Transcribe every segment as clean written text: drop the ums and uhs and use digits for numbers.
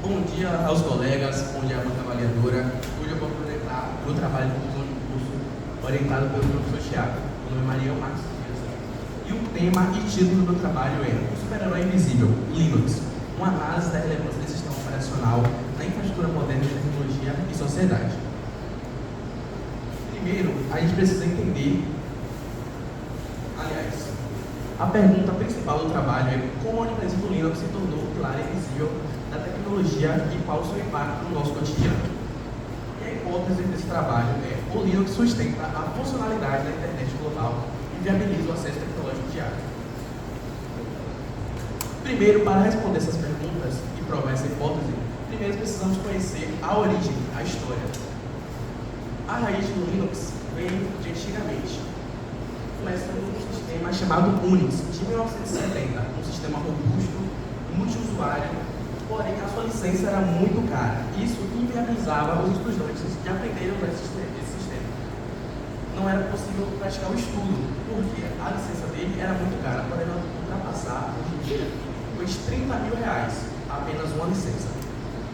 Bom dia aos colegas, bom dia à banca avaliadora. Hoje eu vou apresentar o meu trabalho de conclusão de curso, orientado pelo professor Thiago. Meu nome é Maria Marques Dias. E o tema e título do meu trabalho é O Super-Herói Invisível, Linux, uma análise da relevância desse sistema operacional na infraestrutura moderna de tecnologia e sociedade. Primeiro, a gente precisa entender, a pergunta principal do trabalho é como a Universidade do Linux se tornou o pilar invisível da tecnologia e qual o seu impacto no nosso cotidiano. E a hipótese desse trabalho é o Linux sustenta a funcionalidade da internet global e viabiliza o acesso tecnológico diário. Primeiro, para responder essas perguntas e provar essa hipótese, primeiro precisamos conhecer a origem, a história. A raiz do Linux vem de antigamente. Começa num sistema chamado Unix, de 1970, um sistema robusto, multiusuário, porém a sua licença era muito cara. Isso inviabilizava os estudantes de aprenderem esse sistema. Não era possível praticar o estudo, porque a licença dele era muito cara, podendo ultrapassar, hoje em dia, os R$30.000, apenas uma licença.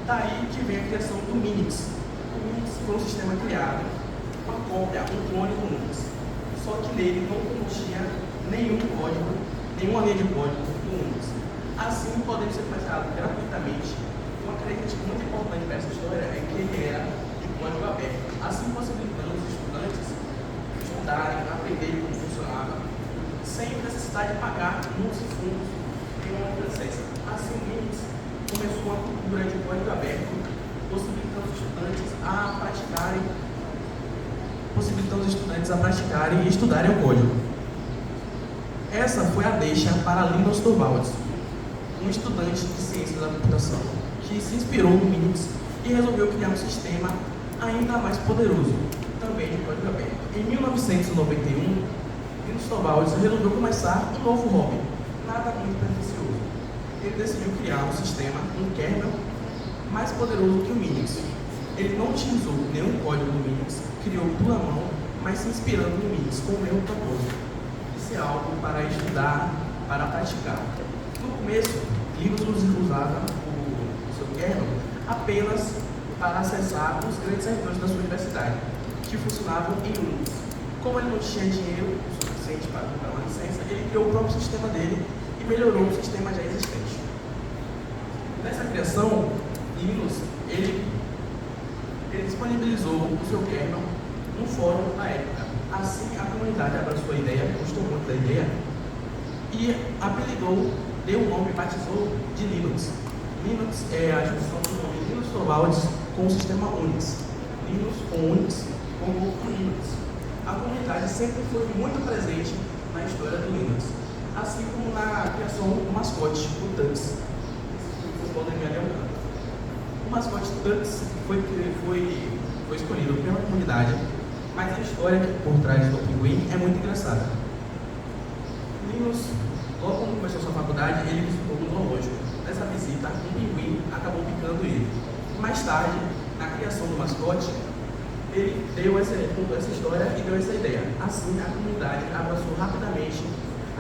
Daí que vem a criação do Minix. O Minix foi um sistema criado, uma cópia, um clone do Unix. Só que nele não continha nenhum código, nenhuma linha de código do Unix. Assim, podendo ser comercializado gratuitamente. Uma característica muito importante para essa história é que ele era de código aberto, assim possibilitando os estudantes estudarem, aprenderem como funcionava, sem necessidade de pagar muitos fundos em uma licença. Assim, o Unix começou uma cultura de código aberto, possibilitando os estudantes a praticarem e estudarem o código. Essa foi a deixa para Linus Torvalds, um estudante de ciências da computação, que se inspirou no Linux e resolveu criar um sistema ainda mais poderoso, também de código aberto. Em 1991, Linus Torvalds resolveu começar um novo hobby, nada muito pretensioso. Ele decidiu criar um sistema, um kernel, mais poderoso que o Minix. Ele não utilizou nenhum código do Minix, criou tudo à mão, mas se inspirando no Minix com o mesmo propósito. Isso é algo para estudar, para praticar. No começo, Linus usava o seu kernel apenas para acessar os grandes servidores da sua universidade, que funcionavam em Unix. Como ele não tinha dinheiro suficiente para comprar uma licença, ele criou o próprio sistema dele e melhorou o sistema já existente. Nessa criação, Linus ele disponibilizou o seu kernel no fórum da época. Assim, a comunidade abraçou a ideia, gostou muito da ideia e apelidou, deu o nome, batizou de Linux. Linux é a junção do nome Linus Torvalds com o sistema Unix. Linux com Unix como Linux. A comunidade sempre foi muito presente na história do Linux, assim como na criação do mascote, o Tux. Vocês podem ver ali ao canto. O mascote Tux foi escolhido pela comunidade, mas a história por trás do pinguim é muito engraçada. Linus, logo quando começou sua faculdade, ele visitou um zoológico. Nessa visita, um pinguim acabou picando ele. Mais tarde, na criação do mascote, ele contou essa história e deu essa ideia. Assim, a comunidade abraçou rapidamente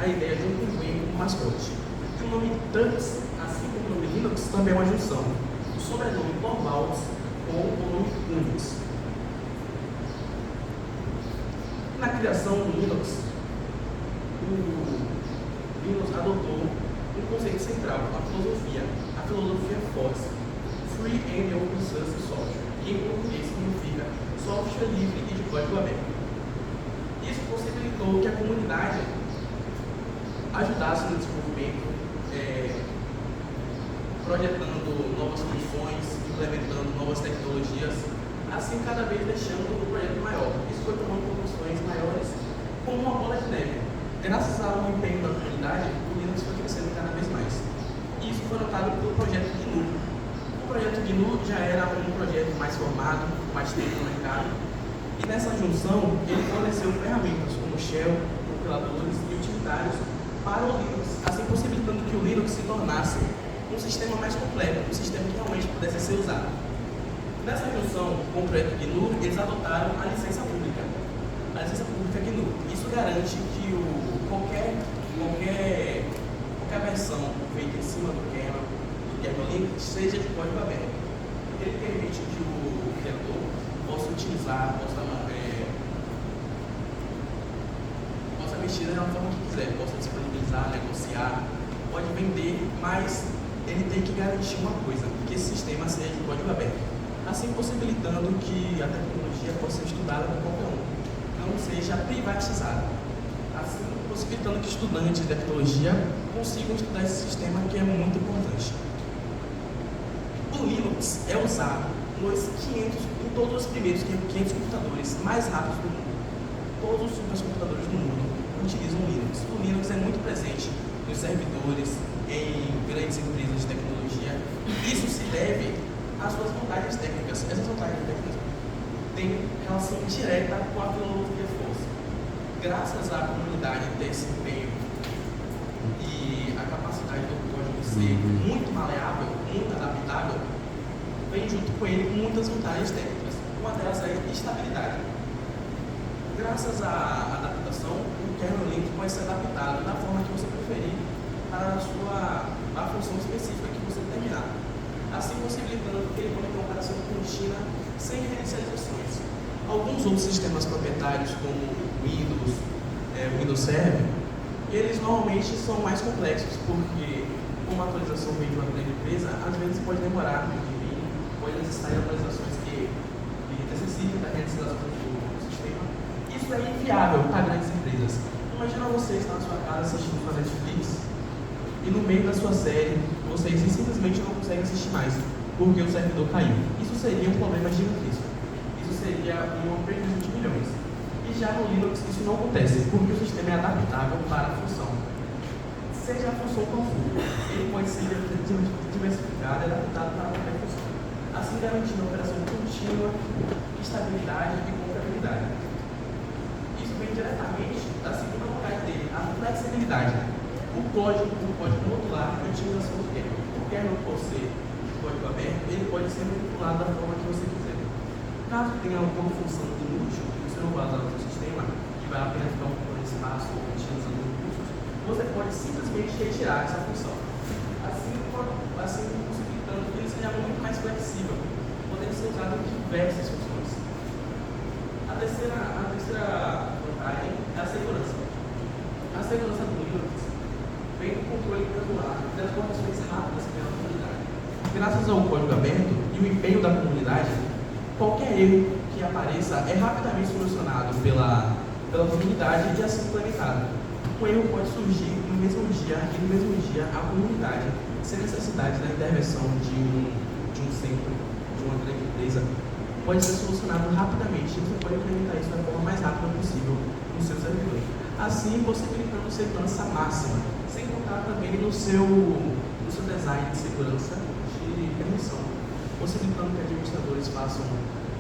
a ideia de um pinguim como mascote. E o nome Tux, assim como o nome Linux, também é uma junção. O sobrenome Torvalds com o nome Unix. Na criação do Linux, o Linus adotou um conceito central, a filosofia FOSS, Free and Open Source Software, que em português significa software livre e de código aberto. Isso possibilitou que a comunidade ajudasse no desenvolvimento, projetando novas soluções, implementando novas tecnologias, assim cada vez deixando o projeto maior. Isso foi tomando proporções maiores como uma bola de neve. Graças ao empenho da comunidade, o Linux foi crescendo cada vez mais. E isso foi notado pelo projeto GNU. O projeto GNU já era um projeto mais formado, mais tempo no mercado, e nessa junção ele forneceu ferramentas como Shell, compiladores e utilitários para o Linux, assim possibilitando que o Linux se tornasse um sistema mais completo, um sistema que realmente pudesse ser usado. Nessa junção com o projeto GNU, eles adotaram a licença pública. A licença pública GNU. Isso garante que qualquer versão feita em cima do kernel seja de código aberto. Ele permite que o criador possa utilizar, possa mexer da forma que quiser, possa disponibilizar, negociar, pode vender, mas ele tem que garantir uma coisa, que esse sistema seja de código aberto, assim possibilitando que a tecnologia possa ser estudada por qualquer um, não seja privatizada, assim possibilitando que estudantes de tecnologia consigam estudar esse sistema que é muito importante. O Linux é usado em todos os primeiros 500 computadores mais rápidos do mundo. Todos os supercomputadores do mundo utilizam o Linux. O Linux é muito presente nos servidores, em grandes empresas de tecnologia. Isso se deve às suas vantagens técnicas. Essas vantagens técnicas têm relação direta com a filosofia força. Graças à comunidade ter esse empenho e a capacidade do código ser muito maleável, muito adaptável, vem junto com ele muitas vantagens técnicas. Uma delas é a estabilidade. Graças à adaptação, o kernel Linux pode ser adaptado da forma que você preferir para a função específica que você determinar, assim possibilitando que ele pode ter uma operação contínua sem reinicializações. Alguns outros sistemas proprietários, como o Windows Server, eles normalmente são mais complexos, porque uma atualização vem de uma grande empresa, às vezes pode demorar muito de vir, pode necessitar de atualizações que necessitem da reinicialização do sistema. Isso é inviável para grandes empresas. Imagina você estar na sua casa assistindo sua Netflix e no meio da sua série você simplesmente não consegue assistir mais, porque o servidor caiu. Isso seria um problema gigantesco. Isso seria um prejuízo de milhões. E já no Linux isso não acontece, porque o sistema é adaptável para a função. Seja a função qual for, ele pode ser diversificado e adaptado para qualquer função, assim garantindo a operação contínua, estabilidade e confiabilidade. Isso vem diretamente da segunda vontade dele, a flexibilidade. O código modular e a utilização do kernel. O kernel, por ser de código aberto, ele pode ser manipulado da forma que você quiser. Caso tenha alguma função inútil que você não vai usar no seu sistema, que vai apenas ficar ocupando espaço ou utilizando recursos, você pode simplesmente retirar essa função. Assim possibilitando que ele seja muito mais flexível, podendo ser usado em diversas funções. A terceira vantagem é a segurança. A segurança do Linux vem do controle gradual e das correções rápidas pela comunidade. Graças ao código aberto e o empenho da comunidade, qualquer erro que apareça é rapidamente solucionado pela comunidade e assim implementado. Um erro pode surgir no mesmo dia e no mesmo dia a comunidade, sem necessidade da intervenção de um centro, de uma grande empresa, pode ser solucionado rapidamente e você pode implementar isso da forma mais rápida possível no seu servidor. Assim, possibilitando segurança máxima, sem contar também no seu design de segurança de permissão, possibilitando que administradores façam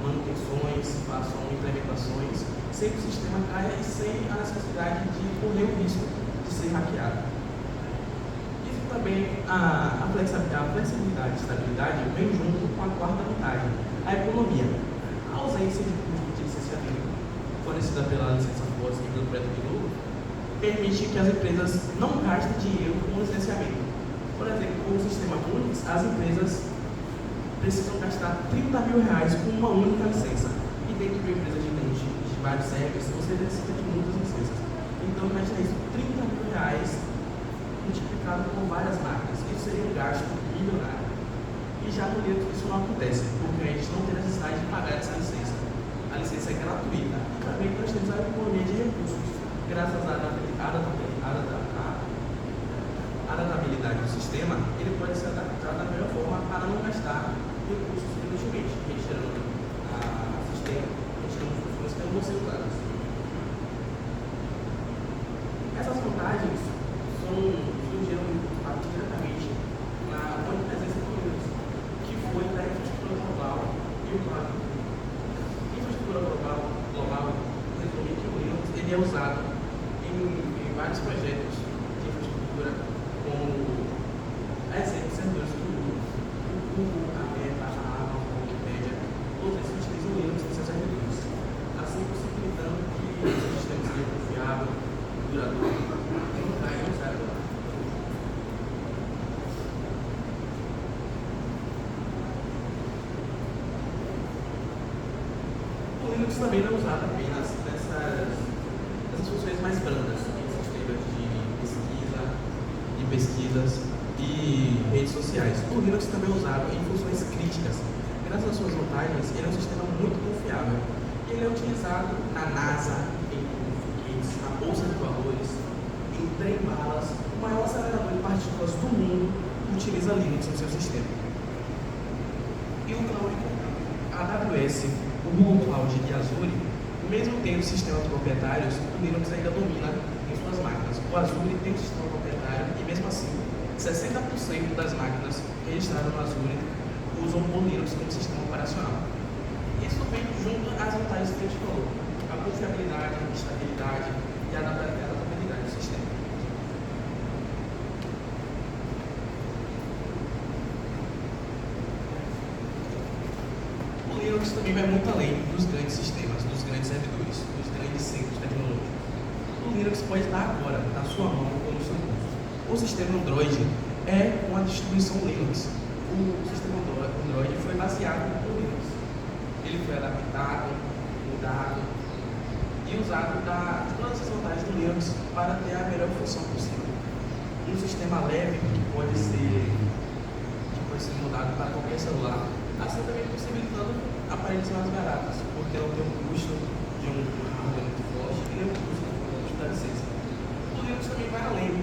manutenções, façam implementações, sem que o sistema caia e sem a necessidade de correr o risco de ser hackeado. Isso também, a flexibilidade e estabilidade vem junto com a quarta vantagem, a economia. A ausência de custo de licenciamento, fornecida pela licença FOSS e pelo projeto de novo, permite que as empresas não gastem dinheiro com licenciamento. Por exemplo, com o sistema Unix, as empresas precisam gastar R$30 mil com uma única licença. E dentro de uma empresa gigante, de vários serviços, você necessita de muitas licenças. Então, imagina isso, R$30 mil multiplicado por várias máquinas. Isso seria um gasto milionário. E já no Linux isso não acontece, porque a gente não tem necessidade de pagar essa licença. A licença é gratuita. E também nós temos a economia de recursos. Graças à adaptabilidade do sistema, ele pode ser adaptado da melhor forma para não gastar recursos inutilmente, retirando o sistema, retirando funções que não vão ser usadas. Essas vantagens surgiram diretamente na onipresença do Linux, que foi da infraestrutura global e o cloud. A infraestrutura global resume que o Linux ele é usado em vários projetos de infraestrutura, como servidores do Google, a Meta, a Amazon, a Wikipedia, todos eles utilizam o Linux em seus servidores, assim possibilitando que o sistema seja confiável, duradouro e não caia no servidor. Linux também não é usado apenas nessas funções mais brandas, em sistemas de pesquisas e redes sociais. O Linux também é usado em funções críticas. Graças às suas vantagens, ele é um sistema muito confiável. Ele é utilizado na NASA, em foguetes, na Bolsa de Valores, em trem-balas. O maior acelerador de partículas do mundo utiliza Linux no seu sistema. E o cloud, a AWS, o Google Cloud e a Azure, mesmo tendo sistemas proprietários, o Linux ainda domina em suas máquinas. O Azure tem um sistema proprietário e, mesmo assim, 60% das máquinas registradas no Azure usam o Linux como sistema operacional. Isso vem junto às vantagens que a gente falou: a confiabilidade, a estabilidade e a adaptabilidade do sistema. O Linux também vai muito além dos grandes sistemas, dos grandes servidores, dos grandes centros tecnológicos. O Linux pode estar agora na sua mão ou no seu bolso. O sistema Android é uma distribuição Linux. O sistema Android foi baseado no Linux. Ele foi adaptado, mudado e usado de todas as vantagens do Linux para ter a melhor função possível. Um sistema leve que pode ser mudado para qualquer celular, assim também possibilitando aparelhos mais baratos, porque não tem o custo de um hardware muito forte e nem o custo da licença. O Linux também vai além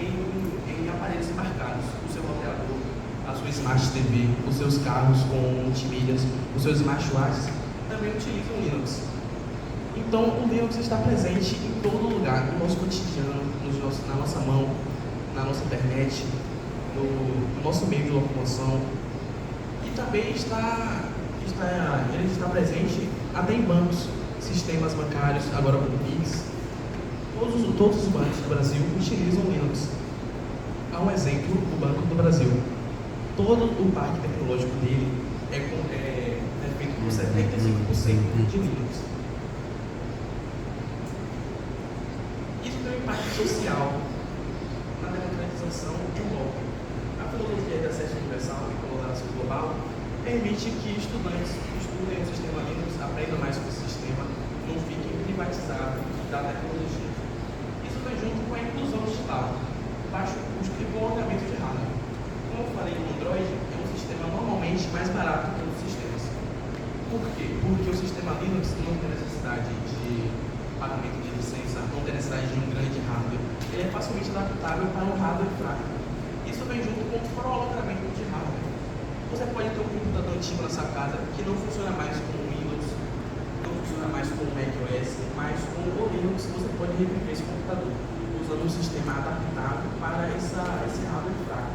em aparelhos embarcados, o seu roteador, a sua Smart TV, os seus carros com multimídias, os seus smartwatches também utilizam o Linux. Então, o Linux está presente em todo lugar, no nosso cotidiano, na nossa mão, na nossa internet, no nosso meio de locomoção. E também ele está presente até em bancos, sistemas bancários, agora com o Pix. Todos os bancos do Brasil utilizam o Linux. Há um exemplo, o Banco do Brasil. Todo o parque tecnológico dele é feito por 75% de Linux. Isso tem um impacto social na democratização enorme. A filosofia de acesso universal e colaboração global permite que estudantes estudem o sistema Linux, aprendam mais sobre o sistema, não fiquem privatizados da tecnologia. Isso vem junto com a inclusão digital, baixo custo e bom ordenamento de hardware. Como eu falei, o Android é um sistema normalmente mais barato que outros sistemas. Por quê? Porque o sistema Linux não tem necessidade de pagamento de licença, não tem necessidade de um grande hardware. Ele é facilmente adaptável para um hardware fraco. Isso vem junto com o prolongamento de hardware. Você pode ter um computador antigo na sua casa que não funciona mais com o Windows, não funciona mais com o macOS, mas com o Linux você pode reviver esse computador usando um sistema adaptado para esse hardware fraco.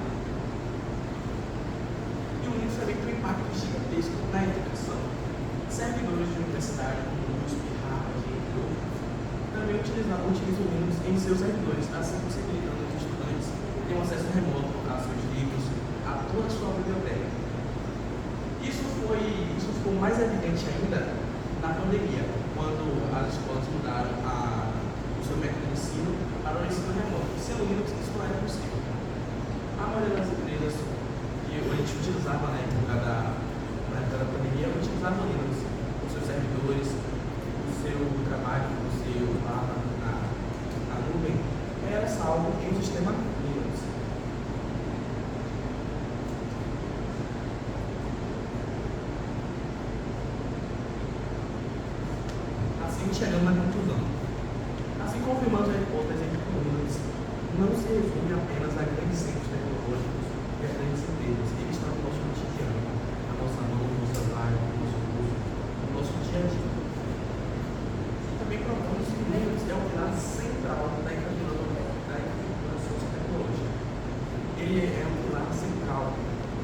E o Linux também tem um impacto gigantesco na educação. Servidores de universidade, como o USP, Harvard, entre outros, também utilizam o Linux em seus servidores, assim possibilitando os estudantes terem um acesso remoto a seus livros, a toda a sua biblioteca. Isso ficou mais evidente ainda na pandemia, quando as escolas mudaram o seu método de ensino para o ensino remoto. Sem o Linux isso não era possível. A maioria das empresas que a gente utilizava na época da pandemia, utilizava o Linux, os seus servidores, o seu trabalho, o seu na nuvem, era salvo em um sistema Linux. Assim, chegando na conclusão. Assim, confirmando a hipótese de que o Linux não se resume apenas a grandes centros tecnológicos e a grandes empresas. Ele está no nosso cotidiano, na nossa mão, no nosso trabalho, no nosso curso, no nosso dia a dia. E também provamos que o Linux é o pilar central da infraestrutura sociotecnológica. Ele é um pilar central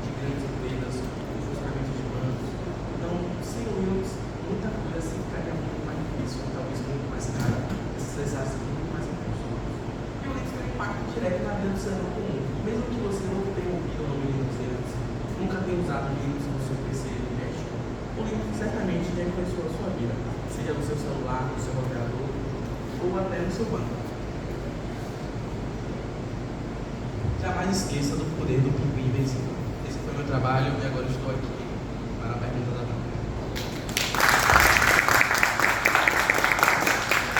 de grandes empresas, do funcionamento de bancos. Então, sem o Linux, muita coisa se ficaria muito mais difícil, talvez muito mais caro, precisasse muito mais recursos. E o Linux tem um impacto direto na vida do cidadão comum. Mesmo que você não tenha ouvido o nome Linux antes, nunca tenha usado Linux no seu PC doméstico, o Linux certamente já influenciou a sua vida, seja no seu celular, no seu roteador ou até no seu banco. Jamais esqueça do poder do pinguim invisível. Esse foi meu trabalho e agora estou aqui para a pergunta da